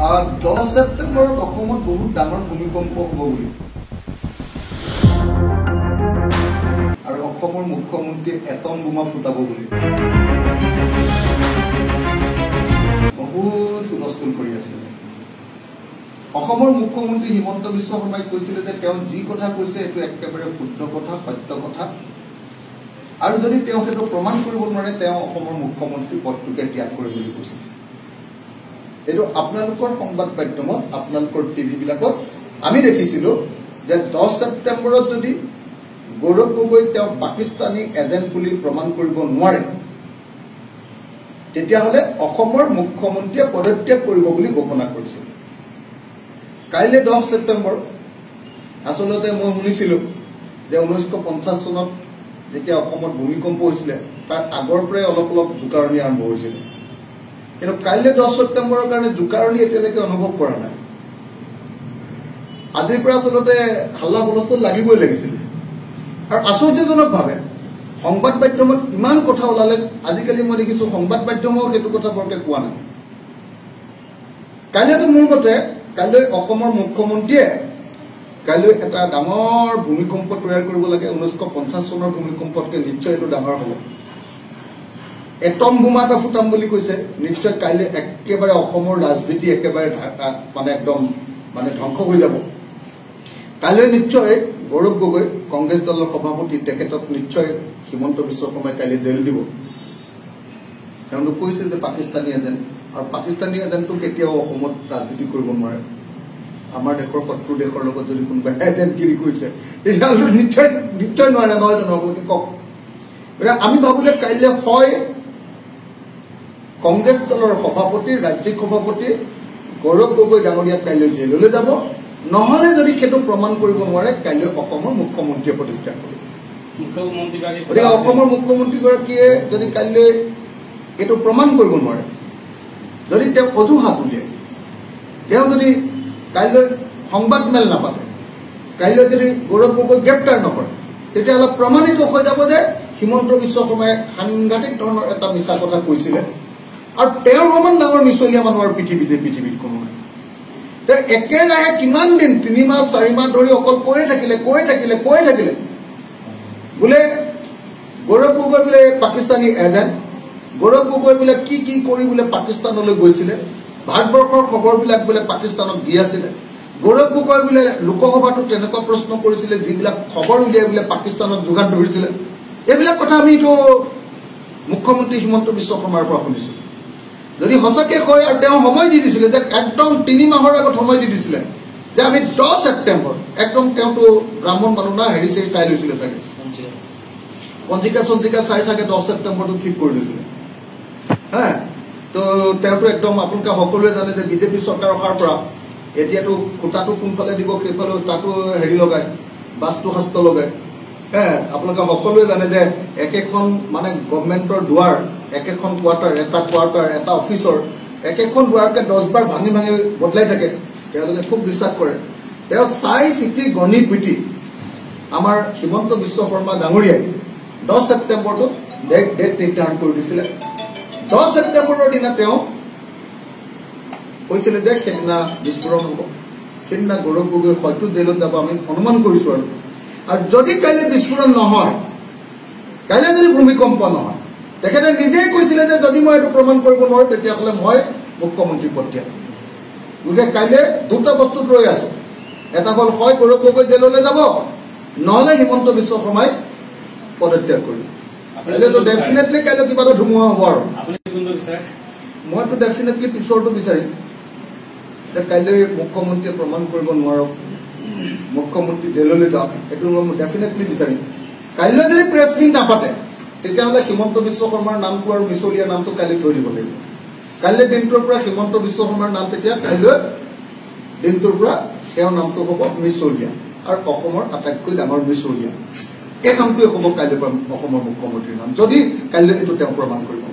10 ছেপ্টেম্বৰত অসমত বহুত ডাঙৰ ভূমিকম্প হ'ব বুলি আৰু অসমৰ মুখ্যমন্ত্ৰীয়ে এটম বোমা ফুটাব বুলি বহুত হুলস্থুল কৰি আছে। অসমৰ মুখ্যমন্ত্ৰী হিমন্ত বিশ্ব শৰ্মাই কৈছিলে যে তেওঁ যি কথা কৈছে এইটো একেবাৰে শুদ্ধ কথা, সত্য কথা, আৰু যদি তেওঁ সেইটো প্ৰমাণ কৰিব নোৱাৰে তেওঁ অসমৰ মুখ্যমন্ত্ৰী পদটোকে ত্যাগ কৰিব বুলি কৈছে। এইটো আপোনালোকৰ সংবাদ মাধ্যমত, আপোনালোকৰ টিভি বিলাকত আমি দেখিছিলো যে 10 ছেপ্টেম্বৰত যদি গৌৰৱ গগৈ তেওঁ পাকিস্তানী এজেণ্ট বুলি প্ৰমাণ কৰিব নোৱাৰে তেতিয়াহ'লে অসমৰ মুখ্যমন্ত্ৰীয়ে পদত্যাগ কৰিব বুলি ঘোষণা কৰিছিল। কাইলৈ 10 ছেপ্টেম্বৰ, আচলতে মই শুনিছিলো যে 1950 চনত যেতিয়া অসমত ভূমিকম্প হৈছিলে তাৰ আগৰ পৰাই অলপ অলপ জোকাৰণি আৰম্ভ হৈছিল, কিন্তু কাইলৈ 10 ছেপ্টেম্বৰৰ কাৰণে জোকাৰণি এতিয়ালৈকে অনুভৱ কৰা নাই। আজিৰ পৰা আচলতে হাল্লা হুলস্থুল লাগিবই লাগিছিল। আৰু আশ্চৰ্যজনকভাৱে সংবাদ মাধ্যমত ইমান কথা ওলালে, আজিকালি মই দেখিছো সংবাদ মাধ্যমেও সেইটো কথা বৰকে কোৱা নাই। কাইলৈতো মোৰ মতে কাইলৈ অসমৰ মুখ্যমন্ত্ৰীয়ে কাইলৈ এটা ডাঙৰ ভূমিকম্প তৈয়াৰ কৰিব লাগে। 1950 চনৰ ভূমিকম্পতকে নিশ্চয় এইটো ডাঙৰ হ'ব। এটম বোমা এটা ফুটাম বুলি কৈছে। নিশ্চয় কাইলৈ একেবাৰে অসমৰ ৰাজনীতি একেবাৰে একদম ধ্বংস হৈ যাব। কাইলৈ নিশ্চয় গৌৰৱ গগৈ কংগ্ৰেছ দলৰ সভাপতি, তেখেতক নিশ্চয় হিমন্ত বিশ্ব শৰ্মাই কাইলৈ জেল দিব। তেওঁলোকে কৈছে যে পাকিস্তানী এজেণ্ট, আৰু পাকিস্তানী এজেণ্টটো কেতিয়াও অসমত ৰাজনীতি কৰিব নোৱাৰে। আমাৰ দেশৰ শত্ৰু দেশৰ লগত যদি কোনোবাই এজেণ্টগিৰি কৰিছে তেতিয়াহ'লে নিশ্চয় নোৱাৰে, নহয় জানো? আপোনালোকে কওক। আমি ভাবো যে কাইলৈ হয় কংগ্ৰেছ দলৰ সভাপতি, ৰাজ্যিক সভাপতি গৌৰৱ গগৈ ডাঙৰীয়া কাইলৈ জেললৈ যাব, নহলে যদি সেইটো প্ৰমাণ কৰিব নোৱাৰে কাইলৈ অসমৰ মুখ্যমন্ত্ৰীয়ে পদত্যাগ কৰিব। গতিকে অসমৰ মুখ্যমন্ত্ৰীগৰাকীয়ে যদি কাইলৈ এইটো প্ৰমাণ কৰিব নোৱাৰে, যদি তেওঁ অজুহাত উলিয়ায়, তেওঁ যদি কাইলৈ সংবাদ মেল নাপাতে, কাইলৈ যদি গৌৰৱ গগৈ গ্ৰেপ্তাৰ নকৰে, তেতিয়াহ'লে প্ৰমাণিত হৈ যাব যে হিমন্ত বিশ্ব শৰ্মাই সাংঘাতিক ধৰণৰ এটা মিছা কথা কৈছিলে, আৰু তেওঁৰ সমান ডাঙৰ মিছলীয়া মানুহৰ পৃথিৱীত কোনো নাই। একেৰাহে কিমান দিন 3 মাহ 4 মাহ ধৰি অকল কৈয়ে থাকিলে বোলে গৌৰৱ গগৈ বোলে পাকিস্তানী এজেণ্ট, গৌৰৱ গগৈ বোলে কি কি কৰি বোলে পাকিস্তানলৈ গৈছিলে, ভাৰতবৰ্ষৰ খবৰবিলাক বোলে পাকিস্তানক দি আছিলে, গৌৰৱ গগৈ বোলে লোকসভাতো তেনেকুৱা প্ৰশ্ন কৰিছিলে যিবিলাক খবৰ উলিয়াই বোলে পাকিস্তানক যোগান ধৰিছিলে। এইবিলাক কথা আমি এইটো মুখ্যমন্ত্ৰী হিমন্ত বিশ্ব শৰ্মাৰ পৰা শুনিছো। যদি সঁচাকে কয়, আৰু তেওঁ সময় দি দিছিলে যে একদম 3 মাহৰ আগত সময় দি দিছিলে যে আমি 10 ছেপ্টেম্বৰ, একদম তেওঁতো ব্ৰাহ্মণ মানুহ না, হেৰি চাই লৈছিলে চাগে, পঞ্জিকা চাই চাগে 10 ছেপ্টেম্বৰটো ঠিক কৰি লৈছিলে। হা, তো তেওঁতো একদম আপোনালোকে সকলোৱে জানে যে বিজেপি চৰকাৰ অহাৰ পৰা এতিয়াতো খুটাটো কোনফালে দিব সেইফালে তাতো হেৰি লগায়, বাস্তু শাস্ত্ৰ লগায়। আপোনালোকে সকলোৱে জানে যে একেখন গভৰ্ণমেণ্টৰ দুৱাৰ, একেখন কোৱাৰ্টাৰ, এটা অফিচৰ একেখন দুৱাৰকে 10 বাৰ ভাঙি বদলাই থাকে। তেওঁলোকে খুব বিশ্বাস কৰে। তেওঁ চাই চিটি গণি পিটি আমাৰ হিমন্ত বিশ্ব শৰ্মা ডাঙৰীয়াই 10 ছেপ্টেম্বৰটোত ডেট নিৰ্ধাৰণ কৰি দিছিলে। 10 ছেপ্টেম্বৰৰ দিনা তেওঁ কৈছিলে যে সেইদিনা বিস্ফোৰণ হ'ব, সেইদিনা গৌৰৱ গগৈ হয়তো জেলত যাব, আমি অনুমান কৰিছো। আৰু যদি কাইলৈ বিস্ফোৰণ নহয়, কাইলৈ যদি ভূমিকম্প নহয়, তেখেতে নিজেই কৈছিলে যে যদি মই এইটো প্ৰমাণ কৰিব নোৱাৰো তেতিয়াহ'লে মই মুখ্যমন্ত্ৰী পদত্যাগ কৰিম। গতিকে কাইলৈ দুটা বস্তুত ৰৈ আছো, এটা হ'ল হয় গৌৰৱ গগৈ জেললৈ যাব, নহলে হিমন্ত বিশ্ব শৰ্মাই পদত্যাগ কৰিব। ডেফিনেটলি কাইলৈ কিবা এটা ধুমুহা হ'ব। আৰু মইতো ডেফিনেটলি পিছৰটো বিচাৰিম যে কাইলৈ মুখ্যমন্ত্ৰীয়ে প্ৰমাণ কৰিব নোৱাৰক, মুখ্যমন্ত্ৰী জেললৈ যাওক, এইটো মই ডেফিনেটলি বিচাৰিম। কাইলৈ যদি প্ৰেছ মিট নাপাতে তেতিয়াহ'লে হিমন্ত বিশ্ব শৰ্মাৰ নামটো আৰু মিছলীয়া নামটো কাইলৈ থৈ দিব লাগিব। কাইলৈ দিনটোৰ পৰা হিমন্ত বিশ্ব শৰ্মাৰ নাম, তেতিয়া কাইলৈ দিনটোৰ পৰা তেওঁৰ নামটো হ'ব মিছলীয়া, আৰু অসমৰ আটাইতকৈ ডাঙৰ মিছলীয়া। এই নামটোৱে হ'ব কাইলৈ পৰা অসমৰ মুখ্যমন্ত্ৰীৰ নাম, যদি কাইলৈ এইটো তেওঁ প্ৰমাণ কৰিব।